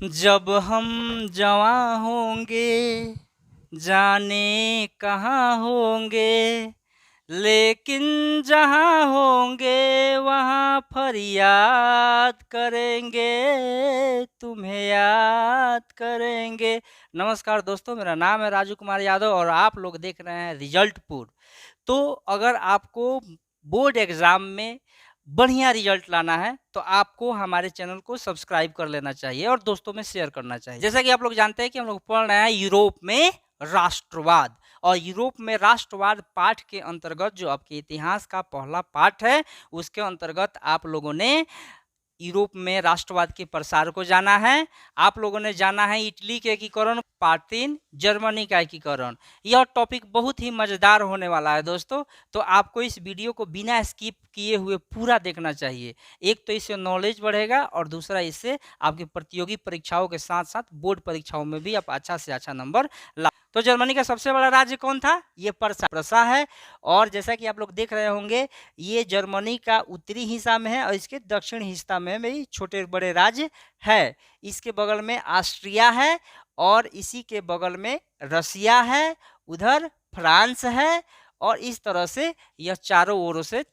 जब हम जवां होंगे जाने कहाँ होंगे, लेकिन जहाँ होंगे वहाँ फरियाद करेंगे, तुम्हें याद करेंगे। नमस्कार दोस्तों, मेरा नाम है राजू कुमार यादव और आप लोग देख रहे हैं रिजल्टपुर। तो अगर आपको बोर्ड एग्ज़ाम में बढ़िया रिजल्ट लाना है तो आपको हमारे चैनल को सब्सक्राइब कर लेना चाहिए और दोस्तों में शेयर करना चाहिए। जैसा कि आप लोग जानते हैं कि हम लोग पढ़ रहे हैं यूरोप में राष्ट्रवाद, और यूरोप में राष्ट्रवाद पाठ के अंतर्गत जो आपके इतिहास का पहला पाठ है उसके अंतर्गत आप लोगों ने यूरोप में राष्ट्रवाद के प्रसार को जाना है। आप लोगों ने जाना है इटली के एकीकरण, पार्ट 3 जर्मनी का एकीकरण। यह टॉपिक बहुत ही मज़ेदार होने वाला है दोस्तों, तो आपको इस वीडियो को बिना स्किप किए हुए पूरा देखना चाहिए। एक तो इससे नॉलेज बढ़ेगा और दूसरा इससे आपकी प्रतियोगी परीक्षाओं के साथ साथ बोर्ड परीक्षाओं में भी आप अच्छा से अच्छा नंबर ला। तो जर्मनी का सबसे बड़ा राज्य कौन था? ये प्रसा है। और जैसा कि आप लोग देख रहे होंगे ये जर्मनी का उत्तरी हिस्सा में है और इसके दक्षिण हिस्सा में भी छोटे बड़े राज्य है। इसके बगल में ऑस्ट्रिया है और इसी के बगल में रसिया है, उधर फ्रांस है, और इस तरह से यह चारों ओरों से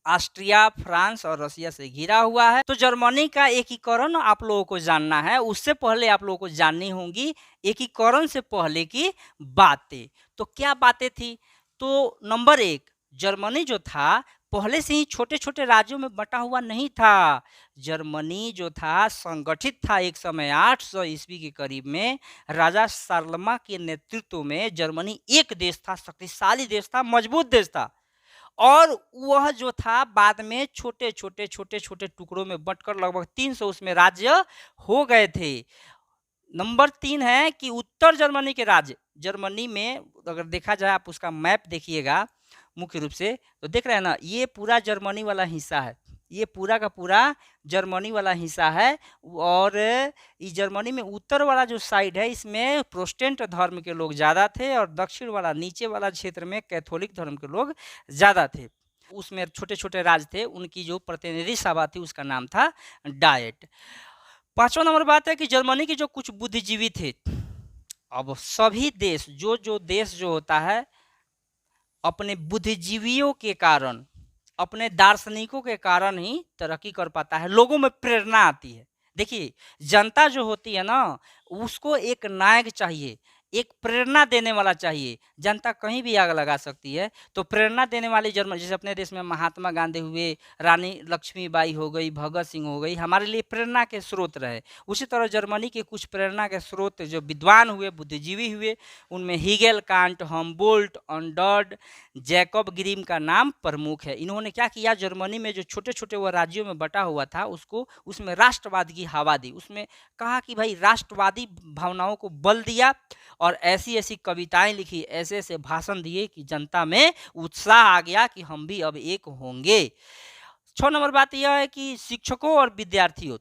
ऑस्ट्रिया, फ्रांस और रसिया से घिरा हुआ है। तो जर्मनी का एकीकरण आप लोगों को जानना है। उससे पहले आप लोगों को जाननी होंगी एकीकरण से पहले की बातें। तो क्या बातें थी? तो नंबर 1, जर्मनी जो था पहले से ही छोटे छोटे राज्यों में बटा हुआ नहीं था। जर्मनी जो था संगठित था। एक समय 800 ईस्वी के करीब में राजा शार्लमा के नेतृत्व में जर्मनी एक देश था, शक्तिशाली देश था, मजबूत देश था। और वह जो था बाद में छोटे छोटे टुकड़ों में बंटकर लगभग 300 उसमें राज्य हो गए थे। नंबर 3 है कि उत्तर जर्मनी के राज्य, जर्मनी में अगर देखा जाए, आप उसका मैप देखिएगा मुख्य रूप से, तो देख रहे हैं ना, ये पूरा जर्मनी वाला हिस्सा है, ये पूरा का पूरा जर्मनी वाला हिस्सा है। और इस जर्मनी में उत्तर वाला जो साइड है इसमें प्रोटेस्टेंट धर्म के लोग ज़्यादा थे और दक्षिण वाला नीचे वाला क्षेत्र में कैथोलिक धर्म के लोग ज़्यादा थे। उसमें छोटे छोटे राज्य थे, उनकी जो प्रतिनिधि सभा थी उसका नाम था डायट। 5वां नंबर बात है कि जर्मनी के जो कुछ बुद्धिजीवी थे, अब सभी देश जो देश जो होता है अपने बुद्धिजीवियों के कारण, अपने दार्शनिकों के कारण ही तरक्की कर पाता है, लोगों में प्रेरणा आती है। देखिए, जनता जो होती है ना, उसको एक नायक चाहिए, एक प्रेरणा देने वाला चाहिए। जनता कहीं भी आग लगा सकती है, तो प्रेरणा देने वाली जर्मन, जैसे अपने देश में महात्मा गांधी हुए, रानी लक्ष्मीबाई हो गई, भगत सिंह हो गई, हमारे लिए प्रेरणा के स्रोत रहे। उसी तरह जर्मनी के कुछ प्रेरणा के स्रोत जो विद्वान हुए, बुद्धिजीवी हुए, उनमें हीगेल, कांट, हम्बोल्ट, अंडर्ड, जैकब ग्रिम का नाम प्रमुख है। इन्होंने क्या किया, जर्मनी में जो छोटे छोटे वह राज्यों में बटा हुआ था उसको, उसमें राष्ट्रवाद की हवा दी। उसमें कहा कि भाई राष्ट्रवादी भावनाओं को बल दिया और ऐसी ऐसी कविताएं लिखी, ऐसे ऐसे भाषण दिए कि जनता में उत्साह आ गया कि हम भी अब एक होंगे। 6 नंबर बात यह है कि शिक्षकों और विद्यार्थियों,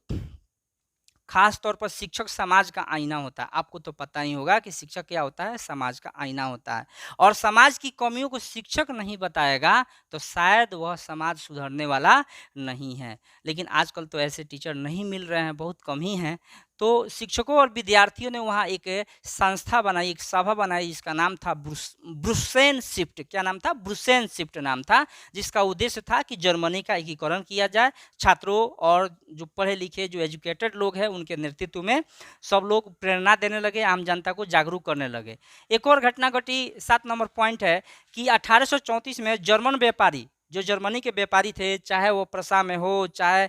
खास तौर पर शिक्षक समाज का आईना होता है। आपको तो पता ही होगा कि शिक्षक क्या होता है, समाज का आईना होता है। और समाज की कमियों को शिक्षक नहीं बताएगा तो शायद वह समाज सुधरने वाला नहीं है। लेकिन आजकल तो ऐसे टीचर नहीं मिल रहे हैं, बहुत कम ही हैं। तो शिक्षकों और विद्यार्थियों ने वहाँ एक संस्था बनाई, एक सभा बनाई जिसका नाम था ब्रुसेन शिफ्ट। क्या नाम था? ब्रुसेन शिफ्ट नाम था, जिसका उद्देश्य था कि जर्मनी का एकीकरण किया जाए। छात्रों और जो पढ़े लिखे जो एजुकेटेड लोग हैं उनके नेतृत्व में सब लोग प्रेरणा देने लगे, आम जनता को जागरूक करने लगे। एक और घटना घटी, 7 नंबर पॉइंट है कि 1834 में जर्मन व्यापारी, जो जर्मनी के व्यापारी थे, चाहे वो प्रसा में हो, चाहे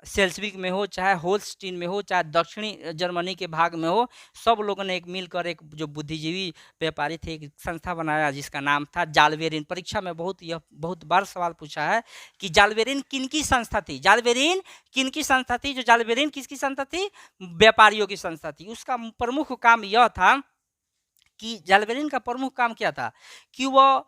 सेल्सविक में हो, चाहे होल्स्टीन में हो, चाहे दक्षिणी जर्मनी के भाग में हो, सब लोगों ने एक मिलकर एक जो बुद्धिजीवी व्यापारी थे एक संस्था बनाया जिसका नाम था जालबेरिन। परीक्षा में बहुत बार सवाल पूछा है कि जालबेरिन किनकी संस्था थी, जालबेरिन किनकी संस्था थी। जो जालबेरिन किसकी संस्था थी? व्यापारियों की संस्था थी। उसका प्रमुख काम यह था कि जालबेरिन का प्रमुख काम क्या था कि वह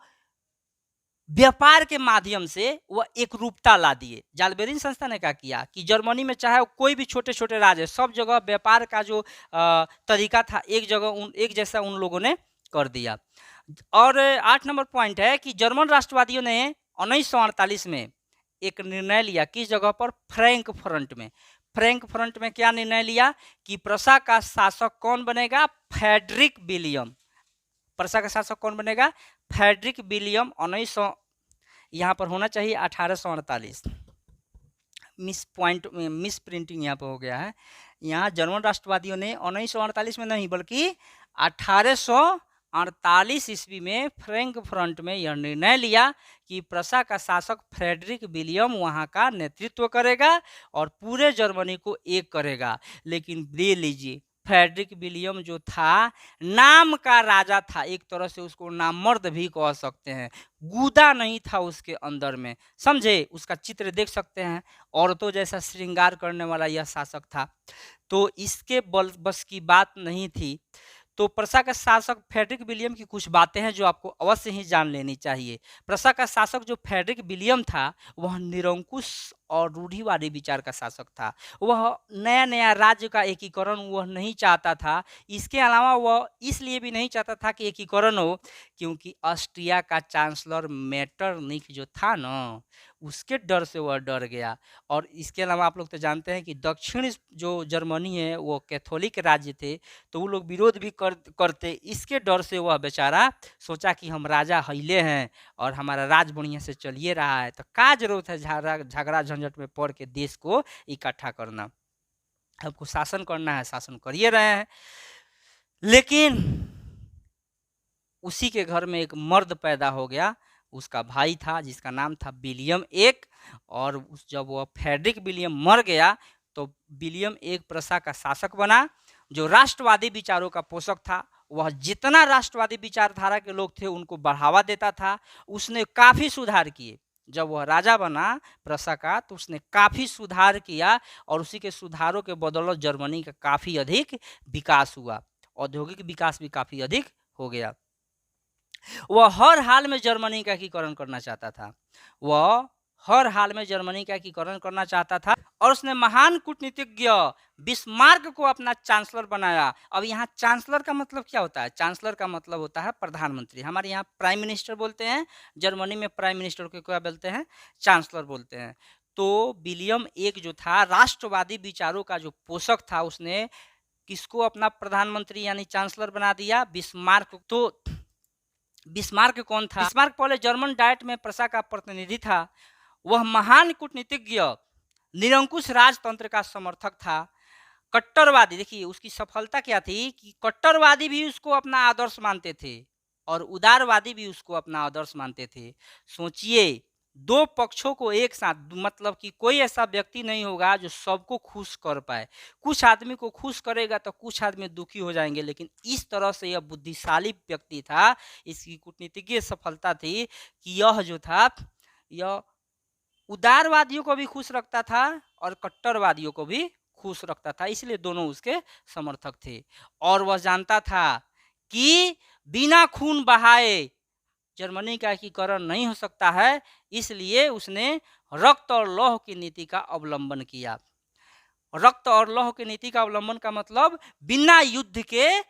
व्यापार के माध्यम से वह एक रूपता ला दिए। जालबेरिन संस्था ने क्या किया कि जर्मनी में चाहे कोई भी छोटे छोटे राज्य, सब जगह व्यापार का जो तरीका था एक जैसा उन लोगों ने कर दिया। और 8 नंबर पॉइंट है कि जर्मन राष्ट्रवादियों ने 1948 में एक निर्णय लिया, किस जगह पर? फ्रैंकफर्ट में। फ्रैंक फ्रंट में क्या निर्णय लिया कि प्रसा का शासक कौन बनेगा, फ्रेडरिक विलियम। प्रसा का शासक कौन बनेगा, फ्रेडरिक विलियम। 1900 यहाँ पर होना चाहिए 1848, मिस प्रिंटिंग यहाँ पर हो गया है। यहाँ जर्मन राष्ट्रवादियों ने 1948 में नहीं बल्कि 1848 ईस्वी में फ्रैंक फ्रंट में यह निर्णय लिया कि प्रसा का शासक फ्रेडरिक विलियम वहाँ का नेतृत्व करेगा और पूरे जर्मनी को एक करेगा। लेकिन ले लीजिए, फ्रेडरिक विलियम जो था नाम का राजा था, एक तरह से उसको नामर्द भी कह सकते हैं, गुदा नहीं था उसके अंदर में, समझे। उसका चित्र देख सकते हैं, औरतों जैसा श्रृंगार करने वाला यह शासक था, तो इसके बस की बात नहीं थी। तो प्रसा का शासक फ्रेडरिक विलियम की कुछ बातें हैं जो आपको अवश्य ही जान लेनी चाहिए। प्रसा का शासक जो फ्रेडरिक विलियम था वह निरंकुश और रूढ़िवादी विचार का शासक था। वह नया नया राज्य का एकीकरण वह नहीं चाहता था। इसके अलावा वह इसलिए भी नहीं चाहता था कि एकीकरण हो क्योंकि ऑस्ट्रिया का चांसलर मेटरनिख जो था ना, उसके डर से वह डर गया। और इसके अलावा आप लोग तो जानते हैं कि दक्षिण जो जर्मनी है वो कैथोलिक राज्य थे, तो वो लोग विरोध भी करते। इसके डर से वह बेचारा सोचा कि हम राजा हिले हैं और हमारा राज बढ़िया से चलिए रहा है, तो का जरूरत है झगड़ा झंझट में पड़ के देश को इकट्ठा करना। हमको शासन करना है, शासन करिए रहे हैं। लेकिन उसी के घर में एक मर्द पैदा हो गया, उसका भाई था जिसका नाम था विलियम एक। और जब वह फ्रेडरिक विलियम मर गया तो विलियम एक प्रसा का शासक बना जो राष्ट्रवादी विचारों का पोषक था। वह जितना राष्ट्रवादी विचारधारा के लोग थे उनको बढ़ावा देता था। उसने काफ़ी सुधार किए। जब वह राजा बना प्रसा का तो उसने काफ़ी सुधार किया और उसी के सुधारों के बदौलत जर्मनी का काफ़ी अधिक विकास हुआ, औद्योगिक विकास भी काफ़ी अधिक हो गया। वह हर हाल में जर्मनी का एकीकरण करना चाहता था। वह हर हाल में जर्मनी का एकीकरण करना चाहता था और उसने महान कूटनीतिज्ञ बिस्मार्क को अपना चांसलर बनाया। अब यहाँ चांसलर का मतलब क्या होता है? चांसलर का मतलब होता है प्रधानमंत्री। हमारे यहाँ प्राइम मिनिस्टर बोलते हैं, जर्मनी में प्राइम मिनिस्टर को क्या बोलते हैं? चांसलर बोलते हैं। तो विलियम एक जो था राष्ट्रवादी विचारों का जो पोषक था, उसने किसको अपना प्रधानमंत्री यानी चांसलर बना दिया? बिस्मार्क। तो बिस्मार्क कौन था? बिस्मार्क पहले जर्मन डाइट में प्रसा का प्रतिनिधि था। वह महान कूटनीतिज्ञ, निरंकुश राजतंत्र का समर्थक था, कट्टरवादी। देखिए उसकी सफलता क्या थी कि कट्टरवादी भी उसको अपना आदर्श मानते थे और उदारवादी भी उसको अपना आदर्श मानते थे। सोचिए, दो पक्षों को एक साथ, मतलब कि कोई ऐसा व्यक्ति नहीं होगा जो सबको खुश कर पाए। कुछ आदमी को खुश करेगा तो कुछ आदमी दुखी हो जाएंगे, लेकिन इस तरह से यह बुद्धिशाली व्यक्ति था। इसकी कूटनीतिज्ञ सफलता थी कि यह जो था यह उदारवादियों को भी खुश रखता था और कट्टरवादियों को भी खुश रखता था, इसलिए दोनों उसके समर्थक थे। और वह जानता था कि बिना खून बहाए जर्मनी का एकीकरण नहीं हो सकता है, इसलिए उसने रक्त और लौह की नीति का अवलंबन किया। रक्त और लौह की नीति का अवलंबन का मतलब बिना युद्ध के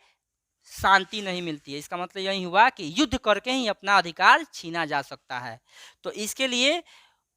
शांति नहीं मिलती है। इसका मतलब यही हुआ कि युद्ध करके ही अपना अधिकार छीना जा सकता है। तो इसके लिए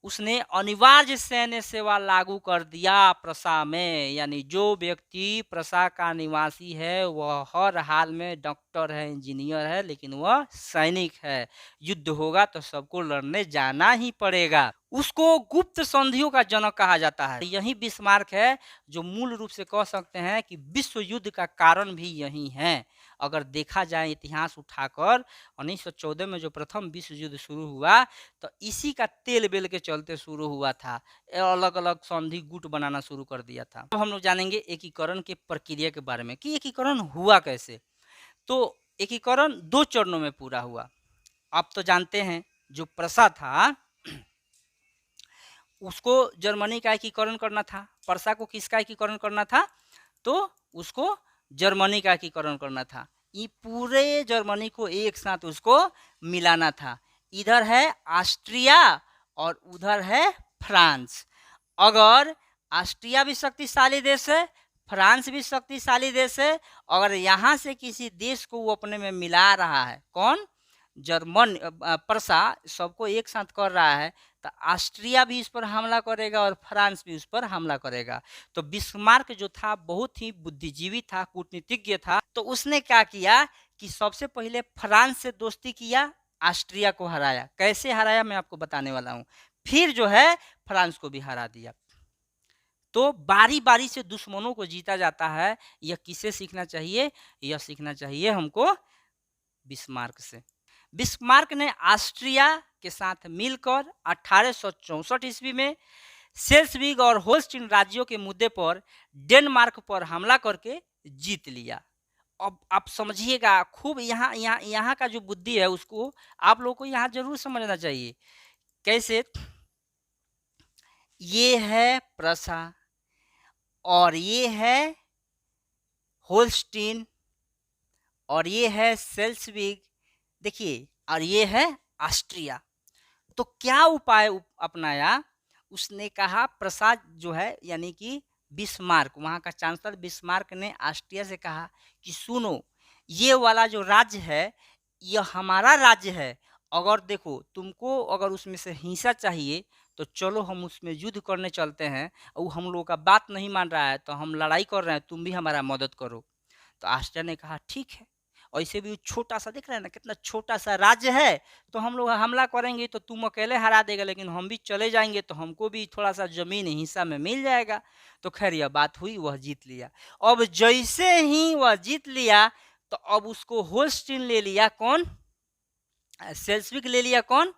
उसने अनिवार्य सैन्य सेवा लागू कर दिया प्रसा में। यानी जो व्यक्ति प्रसा का निवासी है वह हर हाल में डॉक्टर है, इंजीनियर है, लेकिन वह सैनिक है। युद्ध होगा तो सबको लड़ने जाना ही पड़ेगा। उसको गुप्त संधियों का जनक कहा जाता है। यही बिस्मार्क है जो मूल रूप से कह सकते हैं कि विश्व युद्ध का कारण भी यही है। अगर देखा जाए इतिहास उठाकर, 1914 में जो प्रथम विश्व युद्ध शुरू हुआ तो इसी का तेल बेल के चलते शुरू हुआ था। अलग अलग संधि गुट बनाना शुरू कर दिया था। अब हम लोग जानेंगे एकीकरण के प्रक्रिया के बारे में कि एकीकरण हुआ कैसे। तो एकीकरण 2 चरणों में पूरा हुआ। आप तो जानते हैं जो प्रसा था उसको जर्मनी का एकीकरण करना था। प्रसा को किसका एकीकरण करना था? तो उसको जर्मनी का एकीकरण करना था। ये पूरे जर्मनी को एक साथ उसको मिलाना था। इधर है ऑस्ट्रिया और उधर है फ्रांस। अगर ऑस्ट्रिया भी शक्तिशाली देश है, फ्रांस भी शक्तिशाली देश है, अगर यहाँ से किसी देश को वो अपने में मिला रहा है, कौन? जर्मन प्रसा सबको एक साथ कर रहा है, तो ऑस्ट्रिया भी इस पर हमला करेगा और फ्रांस भी उस पर हमला करेगा। तो बिस्मार्क जो था बहुत ही बुद्धिजीवी था, कूटनीतिज्ञ था। तो उसने क्या किया कि सबसे पहले फ्रांस से दोस्ती किया, ऑस्ट्रिया को हराया। कैसे हराया मैं आपको बताने वाला हूँ। फिर जो है फ्रांस को भी हरा दिया। तो बारी बारी से दुश्मनों को जीता जाता है। यह किसे सीखना चाहिए? यह सीखना चाहिए हमको बिस्मार्क से। बिस्मार्क ने ऑस्ट्रिया के साथ मिलकर 1864 ईस्वी में सेल्सविग और होल्स्टीन राज्यों के मुद्दे पर डेनमार्क पर हमला करके जीत लिया। अब आप समझिएगा खूब, यहाँ का जो बुद्धि है उसको आप लोगों को यहाँ जरूर समझना चाहिए। कैसे? ये है प्रसा और ये है होल्स्टीन और ये है सेल्सविग, देखिए, और ये है ऑस्ट्रिया। तो क्या उपाय अपनाया? उसने कहा, प्रसाद जो है यानी कि बिस्मार्क, वहाँ का चांसलर बिस्मार्क ने ऑस्ट्रिया से कहा कि सुनो, ये वाला जो राज्य है यह हमारा राज्य है। अगर देखो तुमको अगर उसमें से हिस्सा चाहिए तो चलो हम उसमें युद्ध करने चलते हैं, और हम लोगों का बात नहीं मान रहा है तो हम लड़ाई कर रहे हैं, तुम भी हमारा मदद करो। तो ऑस्ट्रिया ने कहा ठीक है। ऐसे भी छोटा सा, देख रहे हैं ना कितना छोटा सा राज्य है, तो हम लोग हमला करेंगे तो तुम अकेले हरा देगा, लेकिन हम भी चले जाएंगे तो हमको भी थोड़ा सा जमीन हिस्सा में मिल जाएगा। तो खैर यह बात हुई, वह जीत लिया। अब जैसे ही वह जीत लिया तो अब उसको होल्स्टीन ले लिया, कौन? सेल्सविक ले लिया, कौन?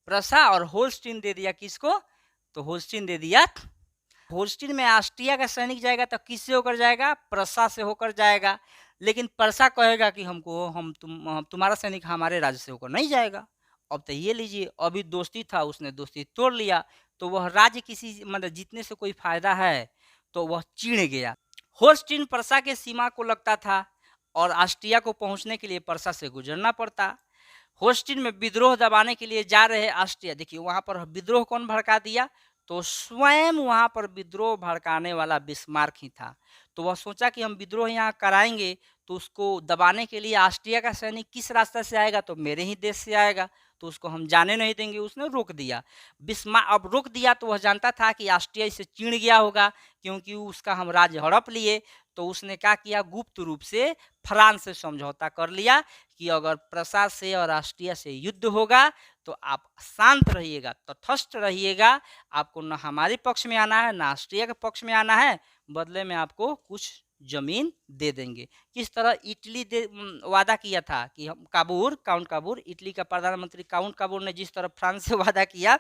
प्रसा। और होल्स्टीन दे दिया किसको? तो होल्स्टीन दे दिया। होल्स्टीन में ऑस्ट्रिया का सैनिक जाएगा तो किससे होकर जाएगा? प्रसा से होकर जाएगा। लेकिन प्रसा कहेगा कि हमको तुम्हारा सैनिक हमारे राज्य से होकर नहीं जाएगा। अब तो ये लीजिए, अभी दोस्ती था, उसने दोस्ती तोड़ लिया, तो वह राज्य किसी मतलब जीतने से कोई फायदा है? तो वह चिढ़ गया। होल्स्टीन प्रसा के सीमा को लगता था और ऑस्ट्रिया को पहुंचने के लिए प्रसा से गुजरना पड़ता। होल्स्टीन में विद्रोह दबाने के लिए जा रहे ऑस्ट्रिया, देखिए वहां पर विद्रोह कौन भड़का दिया? तो स्वयं वहां पर विद्रोह भड़काने वाला बिस्मार्क ही था। तो वह सोचा कि हम विद्रोह यहाँ कराएंगे तो उसको दबाने के लिए ऑस्ट्रिया का सैनिक किस रास्ते से आएगा? तो मेरे ही देश से आएगा, तो उसको हम जाने नहीं देंगे। उसने रोक दिया। अब रोक दिया तो वह जानता था कि ऑस्ट्रिया इससे चिढ़ गया होगा, क्योंकि उसका हम राज्य हड़प लिए। तो उसने क्या किया? गुप्त रूप से फ्रांस से समझौता कर लिया कि अगर प्रसा से और ऑस्ट्रिया से युद्ध होगा तो आप शांत रहिएगा, तटस्थ रहिएगा, आपको न हमारे पक्ष में आना है न ऑस्ट्रिया के पक्ष में आना है, बदले में आपको कुछ जमीन दे देंगे। किस तरह इटली वादा किया था कि हम काउंट काबूर, इटली का प्रधानमंत्री काउंट काबूर ने जिस तरह फ्रांस से वादा किया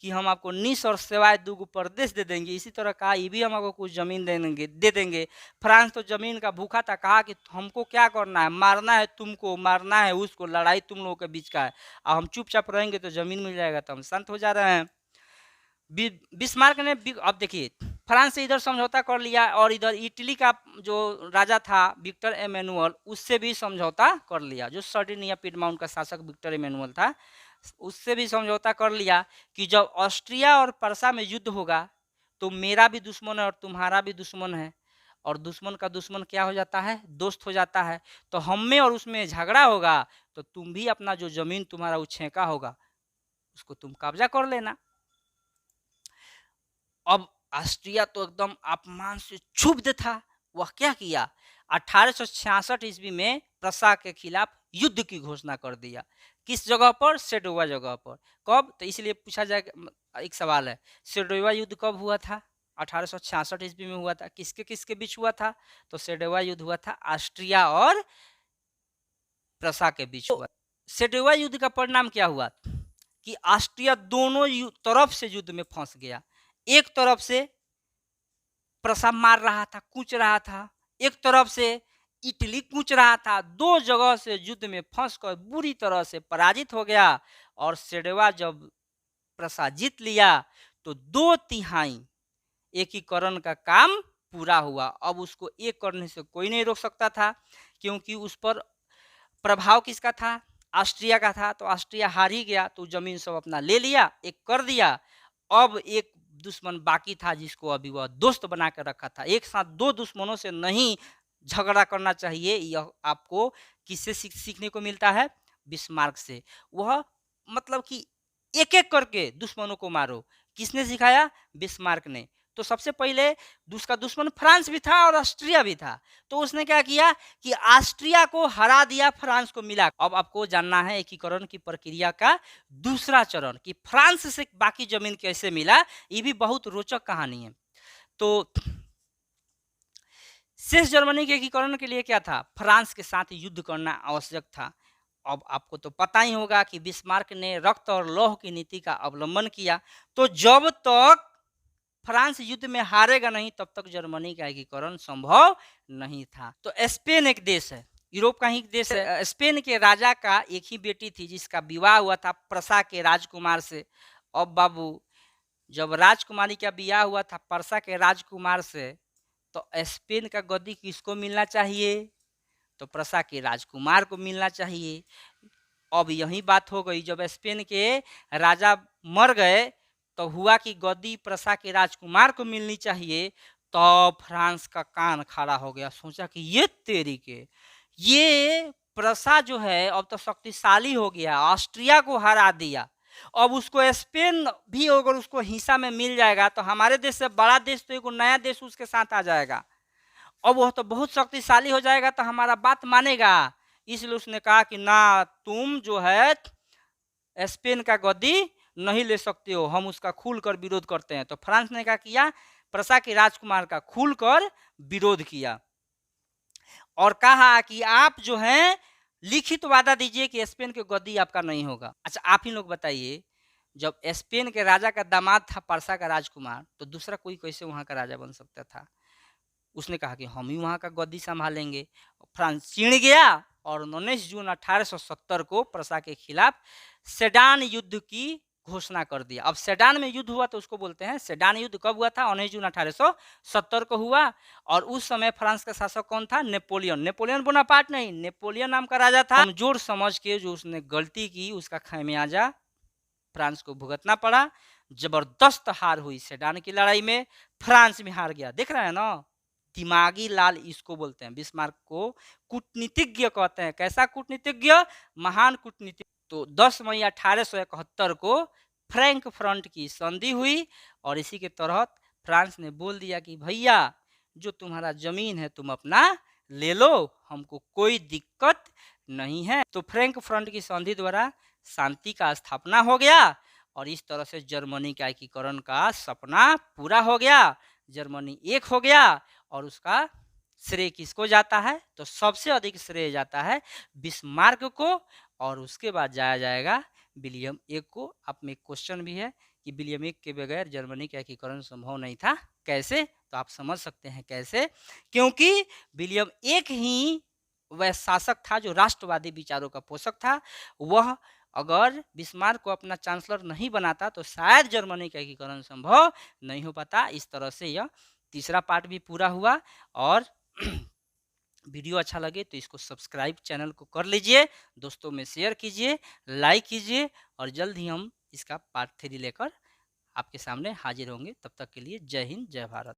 कि हम आपको निस और सेवाय दूगो प्रदेश दे देंगे, इसी तरह कहा ये भी हम आपको कुछ जमीन दे देंगे। फ्रांस तो जमीन का भूखा था, कहा कि हमको क्या करना है? मारना है तुमको, मारना है उसको, लड़ाई तुम लोगों के बीच का है, और हम चुपचाप रहेंगे तो जमीन मिल जाएगा। तो हम शांत हो जा रहे हैं। बिस्मार्क ने, अब देखिए, फ्रांस से इधर समझौता कर लिया और इधर इटली का जो राजा था विक्टर एमेनुअल, उससे भी समझौता कर लिया। जो सर्डिनिया पिडमाउंट का शासक विक्टर एमेनुअल था, उससे भी समझौता कर लिया कि जब ऑस्ट्रिया और प्रसा में युद्ध होगा तो मेरा भी दुश्मन है और तुम्हारा भी दुश्मन है, और दुश्मन का दुश्मन क्या हो जाता है? दोस्त हो जाता है। तो हम में और उसमें झगड़ा होगा तो तुम भी अपना जो जमीन तुम्हारा उछेका होगा उसको तुम कब्जा कर लेना। अब ऑस्ट्रिया तो एकदम अपमान से क्षुब्ध था। वह क्या किया? 1866 ईस्वी में प्रसा के खिलाफ युद्ध की घोषणा कर दिया। किस जगह पर? सेडोवा जगह पर। कब? तो इसलिए पूछा जाए, एक सवाल है, सेडोवा युद्ध कब हुआ था? 1866 ईस्वी में हुआ था। किसके किसके बीच हुआ था? तो सेडोवा युद्ध हुआ था ऑस्ट्रिया और प्रसा के बीच हुआ। सेडोवा युद्ध का परिणाम क्या हुआ कि ऑस्ट्रिया दोनों तरफ से युद्ध में फंस गया। एक तरफ से प्रसा मार रहा था, कूच रहा था, एक तरफ से इटली कूच रहा था। दो जगह से युद्ध में फंसकर बुरी तरह से पराजित हो गया। और सेडोवा जब प्रसा जीत लिया तो 2/3 एकीकरण का काम पूरा हुआ। अब उसको एक करने से कोई नहीं रोक सकता था, क्योंकि उस पर प्रभाव किसका था? ऑस्ट्रिया का था। तो ऑस्ट्रिया हार ही गया, तो जमीन सब अपना ले लिया, एक कर दिया। अब एक दुश्मन बाकी था जिसको अभी वह दोस्त बना कर रखा था। एक साथ दो दुश्मनों से नहीं झगड़ा करना चाहिए। यह आपको किससे सीखने को मिलता है? बिस्मार्क से। वह मतलब कि एक एक करके दुश्मनों को मारो। किसने सिखाया? बिस्मार्क ने। तो सबसे पहले उसका दुश्मन फ्रांस भी था और ऑस्ट्रिया भी था। तो उसने क्या किया कि ऑस्ट्रिया को हरा दिया, फ्रांस को मिला। अब आपको जानना है एकीकरण की प्रक्रिया का दूसरा चरण कि फ्रांस से बाकी जमीन कैसे मिला। ये भी बहुत रोचक कहानी है। तो शेष जर्मनी के एकीकरण के लिए क्या था? फ्रांस के साथ युद्ध करना आवश्यक था। अब आपको तो पता ही होगा कि बिस्मार्क ने रक्त और लौह की नीति का अवलंबन किया। तो जब तक फ्रांस युद्ध में हारेगा नहीं तब तक जर्मनी का एकीकरण संभव नहीं था। तो स्पेन एक देश है, यूरोप का ही देश है। स्पेन के राजा का एक ही बेटी थी जिसका विवाह हुआ था प्रसा के राजकुमार से। अब बाबू, जब राजकुमारी का विवाह हुआ था प्रसा के राजकुमार से, तो स्पेन का गद्दी किसको मिलना चाहिए? तो प्रसा के राजकुमार को मिलना चाहिए। अब यही बात हो गई, जब स्पेन के राजा मर गए तो हुआ कि गद्दी प्रसा के राजकुमार को मिलनी चाहिए। तो फ्रांस का कान खड़ा हो गया, सोचा कि ये तेरी के, ये प्रसा जो है अब तो शक्तिशाली हो गया, ऑस्ट्रिया को हरा दिया। अब उसको स्पेन भी अगर उसको हिस्सा में मिल जाएगा तो हमारे देश से बड़ा देश तो एक नया देश उसके साथ आ जाएगा। अब वह तो बहुत शक्तिशाली हो जाएगा तो हमारा बात मानेगा। इसलिए उसने कहा कि ना, तुम जो है स्पेन का गद्दी नहीं ले सकते हो, हम उसका खुलकर विरोध करते हैं। तो फ्रांस ने क्या किया? प्रसा के राजकुमार का खुलकर विरोध किया और कहा कि आप जो हैं लिखित वादा दीजिए कि स्पेन के गद्दी आपका नहीं होगा। अच्छा, आप ही लोग बताइए, जब स्पेन के राजा का दामाद था प्रसा का राजकुमार, तो दूसरा कोई कैसे वहां का राजा बन सकता था? उसने कहा कि हम ही वहां का गद्दी संभालेंगे। फ्रांस चिढ़ गया और 19 जून 1870 को प्रसा के खिलाफ सेडान युद्ध की घोषणा कर दिया। अब सेडान में युद्ध हुआ तो उसको बोलते हैं सेडान युद्ध। कब हुआ था? 19 जून 1870 को हुआ। और उस समय फ्रांस का शासक कौन था? नेपोलियन। नेपोलियन बोनापार्ट नहीं, नेपोलियन नाम का राजा था। कमजोर समझ के जो उसने गलती की उसका खमियाजा फ्रांस को भुगतना पड़ा। जबरदस्त हार हुई सेडान की लड़ाई में, फ्रांस में हार गया। देख रहे हैं ना, दिमागी लाल इसको बोलते हैं। बिस्मार्क को कूटनीतिज्ञ कहते हैं। कैसा कूटनीतिज्ञ? महान कूटनीतिज्ञ। तो 10 मई 1871 को फ्रैंक फ्रंट की संधि हुई और इसी के तहत फ्रांस ने बोल दिया कि भैया जो तुम्हारा जमीन है तुम अपना ले लो, हमको कोई दिक्कत नहीं है। तो फ्रैंक फ्रंट की संधि द्वारा शांति का स्थापना हो गया और इस तरह से जर्मनी का एकीकरण का सपना पूरा हो गया। जर्मनी एक हो गया और उसका श्रेय किसको जाता है? तो सबसे अधिक श्रेय जाता है बिस्मार्क को और उसके बाद जाया जाएगा विलियम एक को। आप में एक क्वेश्चन भी है कि विलियम एक के बगैर जर्मनी का एकीकरण संभव नहीं था। कैसे? तो आप समझ सकते हैं कैसे। क्योंकि विलियम एक ही वह शासक था जो राष्ट्रवादी विचारों का पोषक था। वह अगर बिस्मार्क को अपना चांसलर नहीं बनाता तो शायद जर्मनी का एकीकरण संभव नहीं हो पाता। इस तरह से यह तीसरा पार्ट भी पूरा हुआ। और वीडियो अच्छा लगे तो इसको सब्सक्राइब चैनल को कर लीजिए, दोस्तों में शेयर कीजिए, लाइक कीजिए और जल्द ही हम इसका पार्ट 3 लेकर आपके सामने हाजिर होंगे। तब तक के लिए जय हिंद, जय भारत।